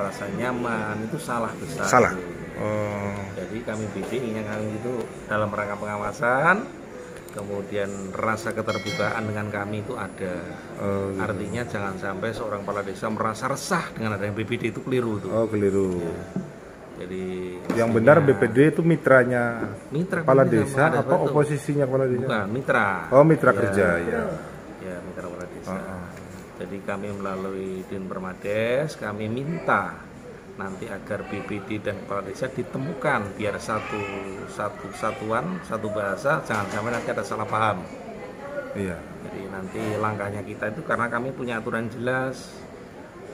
merasa nyaman, itu salah besar. Salah. Jadi kami bidding kami itu dalam rangka pengawasan, kemudian rasa keterbukaan dengan kami itu ada. Gitu. Artinya jangan sampai seorang kepala desa merasa resah dengan adanya BPD, itu keliru tuh. Keliru. Jadi yang benar BPD itu mitranya kepala desa apa betul. Oposisinya kepala desa? Bukan, mitra. Mitra kerja ya. Ya, mitra kepala desa. Jadi kami melalui Din Permades, kami minta nanti agar BPD dan kepala desa ditemukan biar satu satuan, satu bahasa, jangan sampai nanti ada salah paham. Iya. Jadi nanti langkahnya kita itu karena kami punya aturan jelas,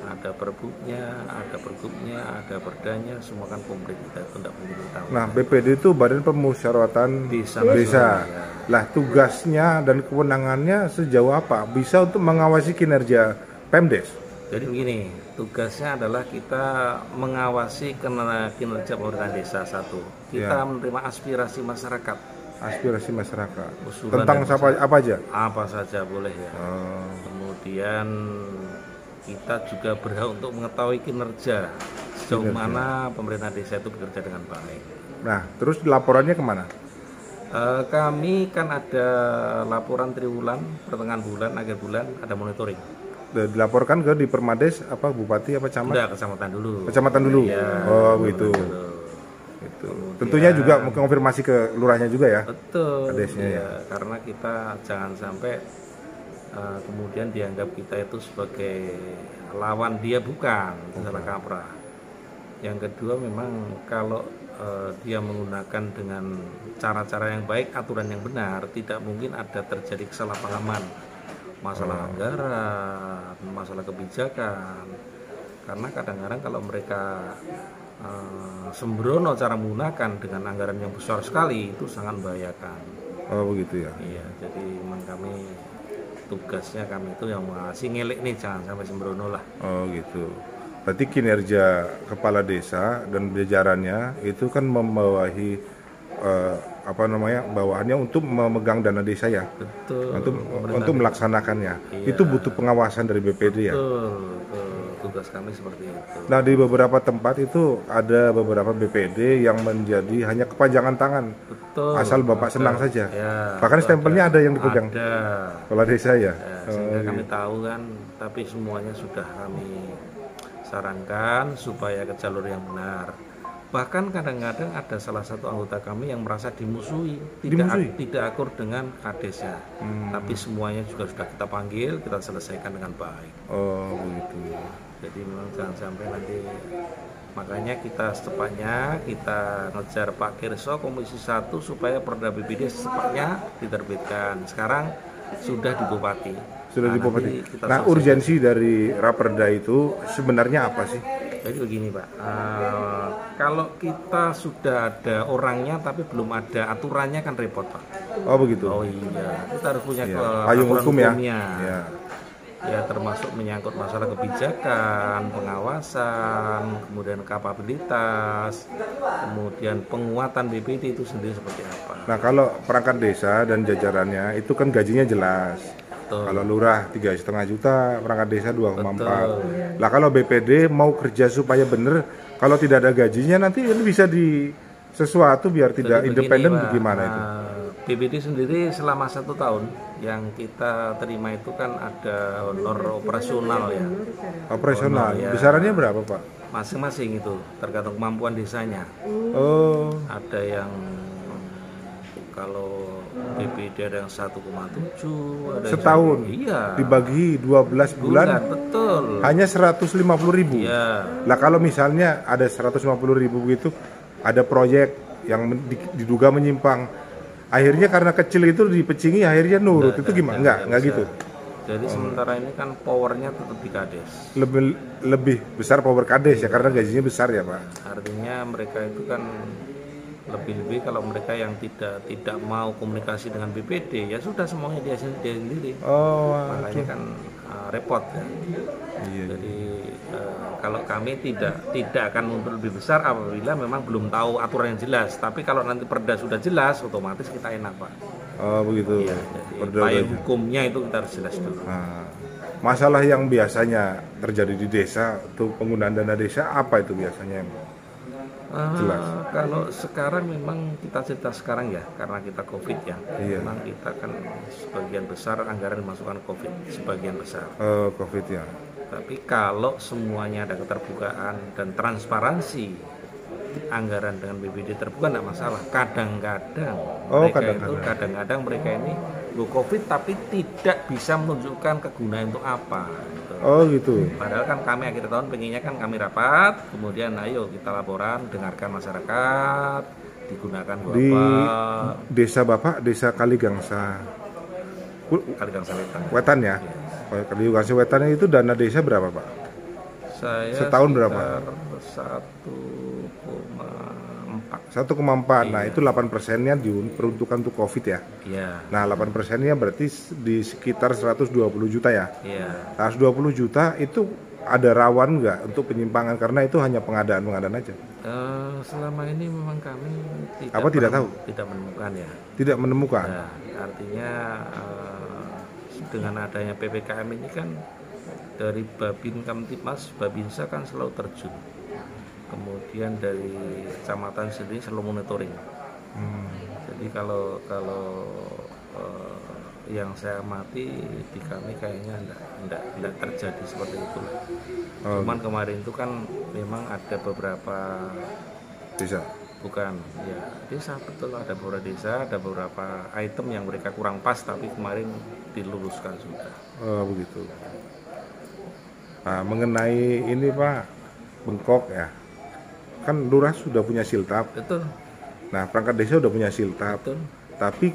ada perbuknya, ada pergubnya, ada perdanya, semua kan komplit, kita tidak perlu tahu. Nah, BPD itu Badan Pemusyawaratan Desa. Ya. Lah, tugasnya dan kewenangannya sejauh apa? Bisa untuk mengawasi kinerja Pemdes? Jadi begini, tugasnya adalah kita mengawasi kinerja pemerintahan desa satu. Kita menerima aspirasi masyarakat. Aspirasi masyarakat. Usulan tentang apa aja? Apa saja boleh ya. Kemudian kita juga berhak untuk mengetahui kinerja sejauh mana pemerintah desa itu bekerja dengan baik. Nah, terus laporannya kemana? Kami kan ada laporan triwulan, pertengahan bulan, akhir bulan, ada monitoring. Dilaporkan ke di Permades apa bupati apa camat? Enggak, kecamatan dulu. Kecamatan dulu. Ya, gitu. Itu. Tentunya juga mengonfirmasi ke lurahnya juga ya. Betul. Kadesnya ya. Karena kita jangan sampai kemudian dianggap kita itu sebagai lawan, dia bukan, salah kaprah. Yang kedua memang kalau dia menggunakan dengan cara-cara yang baik, aturan yang benar, tidak mungkin ada terjadi kesalahpahaman, masalah anggaran, masalah kebijakan. Karena kadang-kadang kalau mereka sembrono cara menggunakan dengan anggaran yang besar sekali, itu sangat membahayakan. Begitu ya. Iya, jadi memang kami tugasnya kami itu yang mengawasi, ngelek nih jangan sampai sembrono lah. Gitu. Berarti kinerja kepala desa dan jajarannya itu kan membawahi bawahannya untuk memegang dana desa ya. Betul. Untuk melaksanakannya. Iya. Itu butuh pengawasan dari BPD ya. Betul. Tugas kami seperti itu. Nah, di beberapa tempat itu ada beberapa BPD yang menjadi hanya kepanjangan tangan. Betul. Asal Bapak senang saja. Ya, bahkan stempelnya ada yang dipegang. Ada. Kepala desa ya. Sehingga kami tahu kan, tapi semuanya sudah kami sarankan supaya ke jalur yang benar. Bahkan kadang-kadang ada salah satu anggota kami yang merasa dimusuhi, tidak akur dengan kadesnya. Tapi semuanya juga sudah kita panggil, kita selesaikan dengan baik. Begitu. Jadi memang jangan sampai nanti, makanya kita secepatnya kita ngejar Pak Kirso Komisi 1 supaya Perda BPD secepatnya diterbitkan. Sekarang sudah di Bupati. Di Bupati. Nah, urgensi dari Raperda itu sebenarnya apa sih? Jadi begini Pak, kalau kita sudah ada orangnya tapi belum ada aturannya kan repot Pak. Begitu. Iya, kita harus punya payung hukumnya. Ya, termasuk menyangkut masalah kebijakan, pengawasan, kemudian kapabilitas, kemudian penguatan BPD itu sendiri seperti apa. Nah, kalau perangkat desa dan jajarannya itu kan gajinya jelas. Betul. Kalau lurah 3,5 juta, perangkat desa 2,4. Lah kalau BPD mau kerja supaya benar, kalau tidak ada gajinya nanti ini bisa di sesuatu biar tidak independen, bagaimana itu? BPD sendiri selama 1 tahun yang kita terima itu kan ada honor operasional ya. Operasional, ya. Besarannya berapa Pak? Masing-masing itu tergantung kemampuan desanya. Ada yang kalau BPD ada yang 1,7, ada setahun. Iya. Dibagi 12 bulan. Betul. Hanya 150.000. Iya. Lah kalau misalnya ada 150.000 gitu, ada proyek yang diduga menyimpang, akhirnya karena kecil itu dipecingi, akhirnya nurut. Itu gimana? Enggak gitu. Jadi sementara ini kan powernya tetap di Kades. Lebih besar power Kades ya, karena gajinya besar ya Pak. Artinya mereka itu kan lebih-lebih kalau mereka yang tidak mau komunikasi dengan BPD, ya sudah semuanya dia sendiri. Makanya kan repot ya. Iya. Jadi kalau kami tidak akan menuntut lebih besar apabila memang belum tahu aturan yang jelas. Tapi kalau nanti perda sudah jelas, otomatis kita enak Pak. Begitu. Iya, payung hukumnya itu kita harus jelas dulu. Masalah yang biasanya terjadi di desa untuk penggunaan dana desa apa itu biasanya? Jelas. Kalau sekarang memang kita cerita sekarang ya, karena kita COVID ya, Iya. memang kita kan sebagian besar anggaran dimasukkan COVID, sebagian besar. COVID ya. Tapi kalau semuanya ada keterbukaan dan transparansi, anggaran dengan BPD terbuka tidak masalah. Kadang-kadang kadang-kadang mereka ini COVID tapi tidak bisa menunjukkan kegunaan untuk apa. Gitu. Oh gitu. Padahal kan kami akhir tahun pengennya kan kami rapat, kemudian ayo kita laporan, dengarkan masyarakat, digunakan Di Bapak desa Bapak, desa Kaligangsa Kaligangsa Wetan. Wetan ya. Kaligangsa Wetan itu dana desa berapa Pak? Saya Setahun berapa? 1,4. Nah, itu 8%-nya diperuntukkan untuk COVID ya. Iya. Nah, 8%-nya berarti di sekitar 120 juta ya. Iya. 120 juta itu ada rawan nggak untuk penyimpangan karena itu hanya pengadaan aja. Selama ini memang kami tidak tahu? Tidak menemukan ya. Tidak menemukan. Nah, artinya dengan adanya PPKM ini kan dari Babin Kamtipmas, Babinsa kan selalu terjun. Kemudian dari kecamatan sendiri selalu monitoring. Jadi kalau yang saya amati di kami kayaknya enggak terjadi seperti itu. Cuman kemarin itu kan memang ada beberapa desa. Bukan, ya desa betul, ada beberapa desa, ada beberapa item yang mereka kurang pas tapi kemarin diluruskan sudah. Oh begitu. Nah, mengenai ini Pak, bengkok ya. Kan lurah sudah punya siltap. Betul. Nah, perangkat desa sudah punya siltap. Betul. Tapi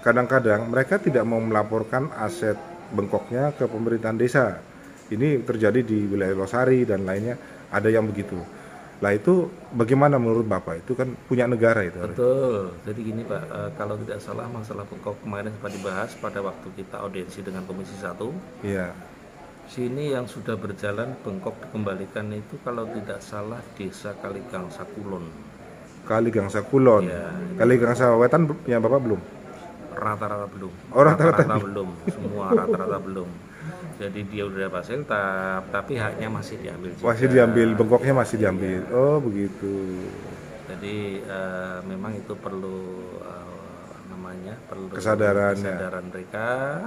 kadang-kadang mereka tidak mau melaporkan aset bengkoknya ke pemerintahan desa. Ini terjadi di wilayah Losari dan lainnya, ada yang begitu. Lah itu bagaimana menurut Bapak? Itu kan punya negara itu. Betul. Jadi gini Pak, kalau tidak salah masalah bengkok kemarin sempat dibahas pada waktu kita audiensi dengan Komisi 1. Iya. Sini yang sudah berjalan bengkok dikembalikan itu kalau tidak salah desa Kaligangsa Kulon. Kaligangsa Kulon. Ya. Kaligangsa Wetan punya Bapak belum? Rata-rata belum. Oh, rata-rata belum. Semua rata-rata belum. Jadi dia udah dapat siltap, tapi haknya masih diambil juga. Masih diambil, bengkoknya masih diambil. Oh begitu. Jadi memang itu perlu kesadaran mereka.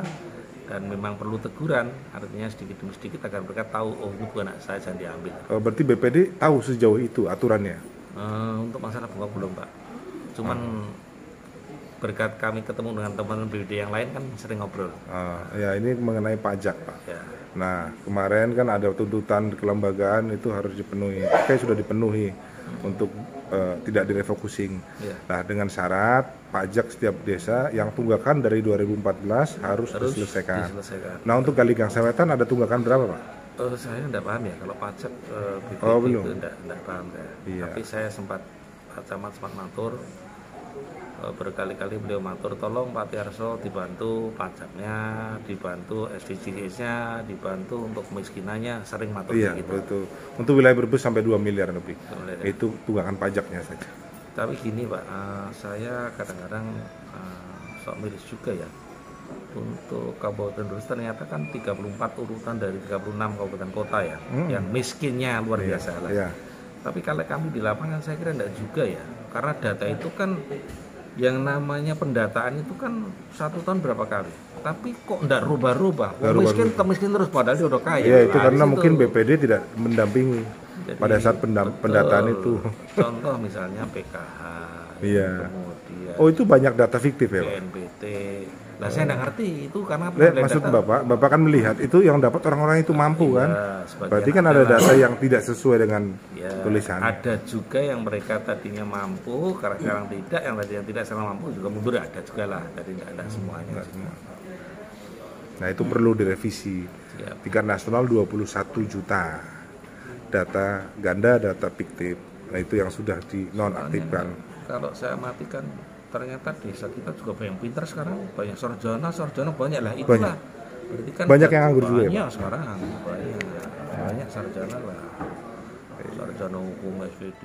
Dan memang perlu teguran, artinya sedikit demi sedikit agar mereka tahu, oh ini bukan anak saya, jangan diambil. Oh, berarti BPD tahu sejauh itu aturannya? Untuk masalah bengkok belum Pak, cuman berkat kami ketemu dengan teman-teman BPD yang lain kan sering ngobrol. Ya ini mengenai pajak Pak. Ya. Nah kemarin kan ada tuntutan kelembagaan itu harus dipenuhi, oke sudah dipenuhi untuk tidak direfocusing. Ya. Nah dengan syarat pajak setiap desa yang tunggakan dari 2014 harus diselesaikan. Nah untuk Kaligangsa Wetan ada tunggakan berapa Pak? Saya tidak paham ya kalau pajak BPD belum. itu tidak paham saya. Iya. Tapi saya sempat matur berkali-kali beliau matur tolong Pak Tiarso dibantu pajaknya, dibantu SDGs-nya, dibantu untuk kemiskinannya, sering matur iya, gitu. Betul. Untuk wilayah Brebes sampai 2 miliar lebih. Itu tunggakan pajaknya saja. Tapi gini Pak, saya kadang-kadang sok miris juga ya. Untuk Kabupaten Brebes ternyata kan 34 urutan dari 36 kabupaten kota ya, yang miskinnya luar biasa lah. Iya. Tapi kalau kami di lapangan saya kira enggak juga ya, karena data itu kan yang namanya pendataan itu kan 1 tahun berapa kali, tapi kok enggak rubah-rubah. Miskin terus padahal dia udah kaya. Iya itu karena mungkin BPD tidak mendampingi. Jadi, pada saat pendataan itu. Contoh misalnya PKH. Iya. Kemudian. Oh itu banyak data fiktif ya Pak? BNPT. Nah saya nggak ngerti itu karena maksud data, Bapak kan melihat itu yang dapat orang-orang itu mampu kan? Berarti kan ada data yang tidak sesuai dengan tulisan. Ada juga yang mereka tadinya mampu, karena sekarang tidak, yang tadi yang tidak sekarang mampu juga mundur, ada juga lah. Jadi tidak ada semuanya. Nah itu perlu direvisi. Tingkat nasional 21 juta data ganda, data fiktif. Nah itu yang sudah dinonaktifkan. Kalau saya matikan ternyata desa kita juga banyak pintar sekarang, banyak sarjana banyak lah, itulah berarti kan banyak yang nganggur juga ya sekarang banyak sarjana lah, sarjana hukum SPD.